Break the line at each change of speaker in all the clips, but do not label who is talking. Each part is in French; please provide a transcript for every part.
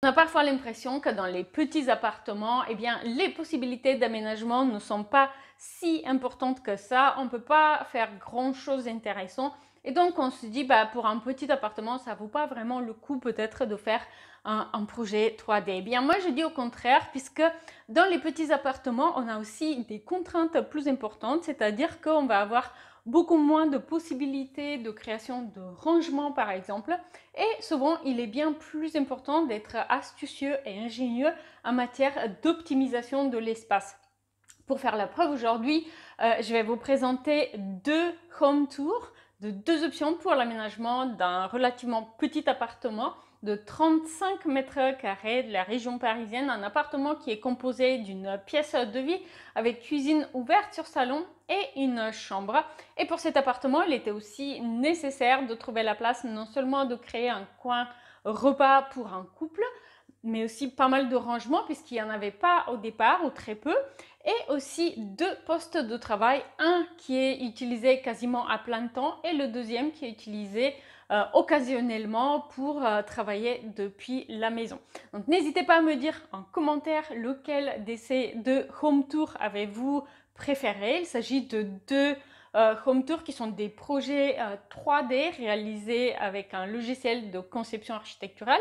On a parfois l'impression que dans les petits appartements, eh bien, les possibilités d'aménagement ne sont pas si importantes que ça. On ne peut pas faire grand-chose d'intéressant. Et donc, on se dit, bah, pour un petit appartement, ça ne vaut pas vraiment le coup peut-être de faire un projet 3D. Eh bien, moi, je dis au contraire, puisque dans les petits appartements, on a aussi des contraintes plus importantes, c'est-à-dire qu'on va avoir beaucoup moins de possibilités de création de rangement, par exemple. Et souvent, il est bien plus important d'être astucieux et ingénieux en matière d'optimisation de l'espace. Pour faire la preuve aujourd'hui, je vais vous présenter deux home tours de deux options pour l'aménagement d'un relativement petit appartement de 35 mètres carrés de la région parisienne, un appartement qui est composé d'une pièce de vie avec cuisine ouverte sur salon et une chambre. Et pour cet appartement, il était aussi nécessaire de trouver la place non seulement de créer un coin repas pour un couple, mais aussi pas mal de rangements puisqu'il n'y en avait pas au départ ou très peu, et aussi deux postes de travail, un qui est utilisé quasiment à plein temps et le deuxième qui est utilisé occasionnellement pour travailler depuis la maison. Donc n'hésitez pas à me dire en commentaire lequel de ces deux home tours avez-vous préféré. Il s'agit de deux home tours qui sont des projets 3D réalisés avec un logiciel de conception architecturale.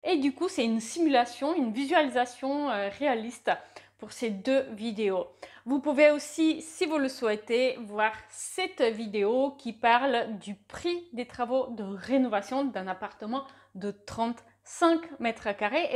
Et du coup, c'est une simulation, une visualisation réaliste pour ces deux vidéos. Vous pouvez aussi, si vous le souhaitez, voir cette vidéo qui parle du prix des travaux de rénovation d'un appartement de 35 mètres carrés.